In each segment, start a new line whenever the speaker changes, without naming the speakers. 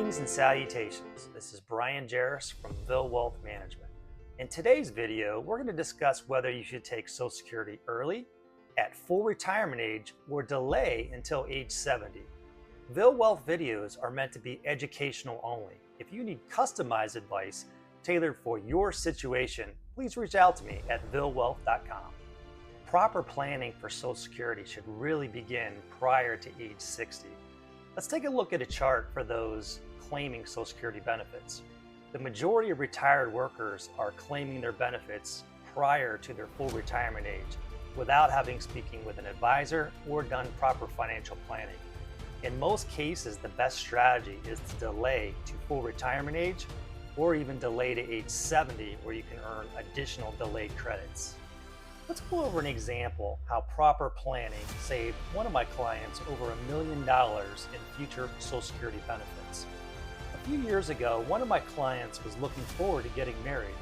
Greetings and salutations. This is Brian Jarris from Ville Wealth Management. In today's video, we're going to discuss whether you should take Social Security early, at full retirement age, or delay until age 70. Ville Wealth videos are meant to be educational only. If you need customized advice tailored for your situation, please reach out to me at villewealth.com. Proper planning for Social Security should really begin prior to age 60. Let's take a look at a chart for those claiming Social Security benefits. The majority of retired workers are claiming their benefits prior to their full retirement age without having speaking with an advisor or done proper financial planning. In most cases, the best strategy is to delay to full retirement age or even delay to age 70 where you can earn additional delayed credits. Let's go over an example how proper planning saved one of my clients over $1 million in future Social Security benefits. A few years ago, one of my clients was looking forward to getting married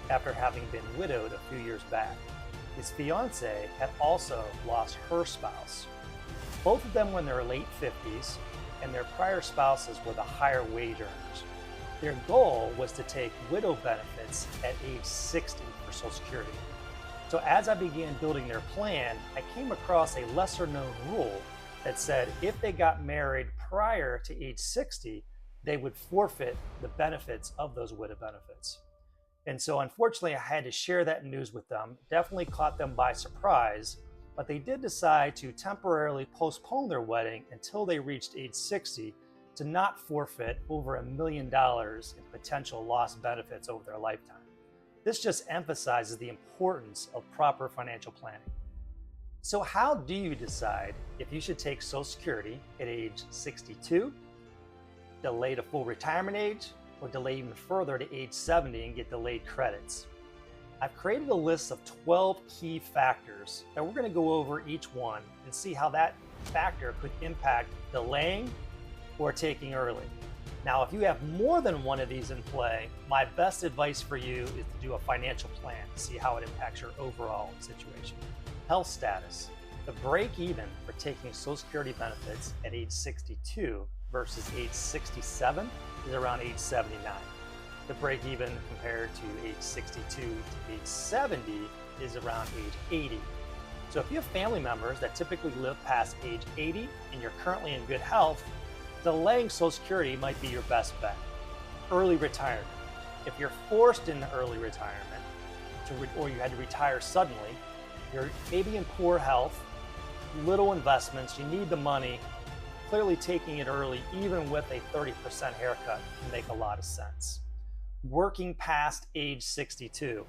after having been widowed a few years back. His fiancée had also lost her spouse. Both of them were in their late 50s, and their prior spouses were the higher wage earners. Their goal was to take widow benefits at age 60 for Social Security. So as I began building their plan, I came across a lesser known rule that said if they got married prior to age 60, they would forfeit the benefits of those widow benefits. And so unfortunately, I had to share that news with them. Definitely caught them by surprise, but they did decide to temporarily postpone their wedding until they reached age 60 to not forfeit over $1 million in potential lost benefits over their lifetime. This just emphasizes the importance of proper financial planning. So how do you decide if you should take Social Security at age 62, delay to full retirement age, or delay even further to age 70 and get delayed credits? I've created a list of 12 key factors that we're going to go over each one and see how that factor could impact delaying or taking early. Now, if you have more than one of these in play, my best advice for you is to do a financial plan to see how it impacts your overall situation. Health status. The break even for taking Social Security benefits at age 62 versus age 67 is around age 79. The break even compared to age 62 to age 70 is around age 80. So if you have family members that typically live past age 80 and you're currently in good health, delaying Social Security might be your best bet. Early retirement. If you're forced into early retirement, or you had to retire suddenly, you're maybe in poor health, little investments, you need the money, clearly taking it early, even with a 30% haircut, can make a lot of sense. Working past age 62.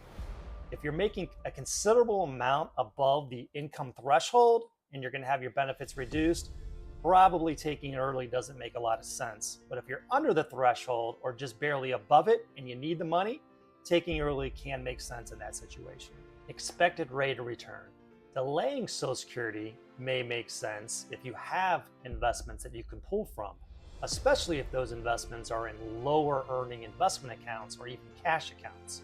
If you're making a considerable amount above the income threshold and you're going to have your benefits reduced, probably taking it early doesn't make a lot of sense. But if you're under the threshold or just barely above it and you need the money, taking early can make sense in that situation. Expected rate of return. Delaying Social Security may make sense if you have investments that you can pull from, especially if those investments are in lower earning investment accounts or even cash accounts.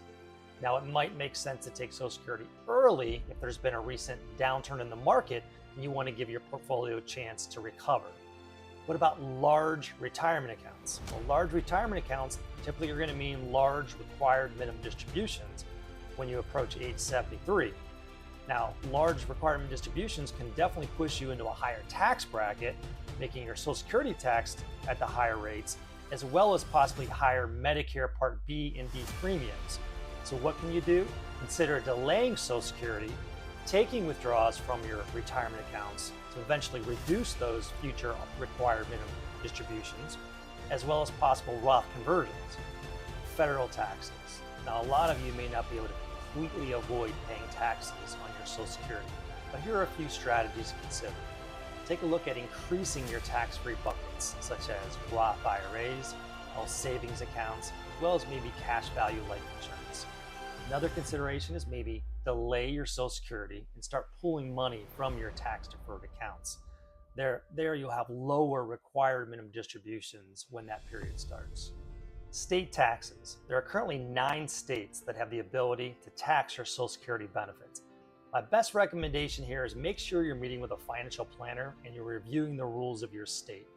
Now, it might make sense to take Social Security early if there's been a recent downturn in the market and you want to give your portfolio a chance to recover. What about large retirement accounts? Well, large retirement accounts typically are going to mean large required minimum distributions when you approach age 73. Now, large requirement distributions can definitely push you into a higher tax bracket, making your Social Security taxed at the higher rates, as well as possibly higher Medicare Part B and D premiums. So what can you do? Consider delaying Social Security, taking withdrawals from your retirement accounts to eventually reduce those future required minimum distributions, as well as possible Roth conversions. Federal taxes. Now, a lot of you may not be able to completely avoid paying taxes on your Social Security, but here are a few strategies to consider. Take a look at increasing your tax-free buckets, such as Roth IRAs, health savings accounts, as well as maybe cash value life insurance. Another consideration is maybe delay your Social Security and start pulling money from your tax-deferred accounts. There you'll have lower required minimum distributions when that period starts. State taxes. There are currently 9 states that have the ability to tax your Social Security benefits. My best recommendation here is make sure you're meeting with a financial planner and you're reviewing the rules of your state.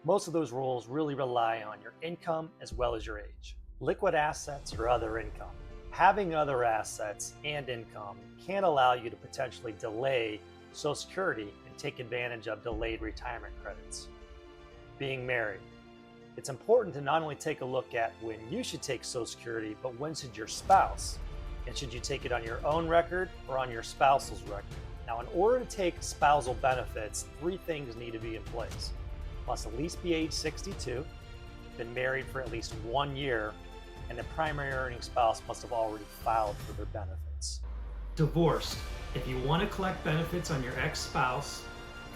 Most of those rules really rely on your income as well as your age. Liquid assets or other income. Having other assets and income can allow you to potentially delay Social Security and take advantage of delayed retirement credits. Being married. It's important to not only take a look at when you should take Social Security, but when should your spouse? And should you take it on your own record or on your spouse's record? Now, in order to take spousal benefits, 3 things need to be in place. Must at least be age 62, been married for at least 1 year, and the primary earning spouse must have already filed for their benefits.
Divorced. If you want to collect benefits on your ex-spouse,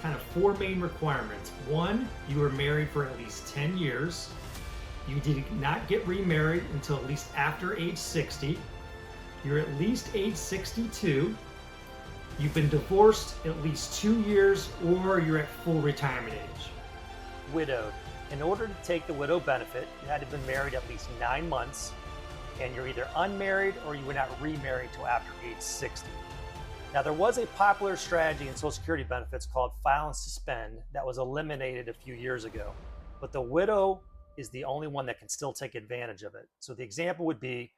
kind of 4 main requirements. 1, you were married for at least 10 years. You did not get remarried until at least after age 60. You're at least age 62. You've been divorced at least 2 years, or you're at full retirement age.
Widowed. In order to take the widow benefit, you had to have been married at least 9 months, and you're either unmarried or you were not remarried till after age 60. Now, there was a popular strategy in Social Security benefits called file and suspend that was eliminated a few years ago, but the widow is the only one that can still take advantage of it. So the example would be,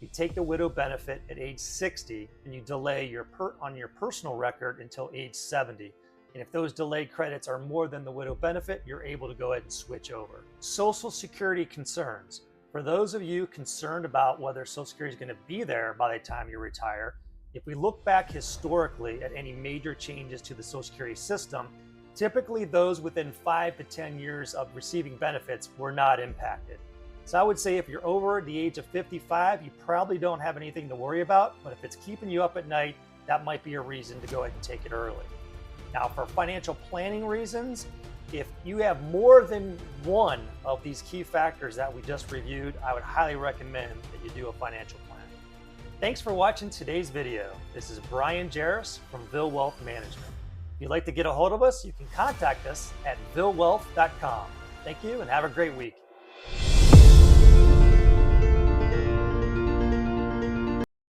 you take the widow benefit at age 60 and you delay on your personal record until age 70. And if those delayed credits are more than the widow benefit, you're able to go ahead and switch over. Social Security concerns. For those of you concerned about whether Social Security is going to be there by the time you retire, if we look back historically at any major changes to the Social Security system, typically those within 5 to 10 years of receiving benefits were not impacted. So I would say if you're over the age of 55, you probably don't have anything to worry about, but if it's keeping you up at night, that might be a reason to go ahead and take it early. Now, for financial planning reasons, if you have more than one of these key factors that we just reviewed, I would highly recommend that you do a financial plan. Thanks for watching today's video. This is Brian Jarris from Vil Wealth Management. If you'd like to get a hold of us, you can contact us at vilwealth.com. Thank you and have a great week.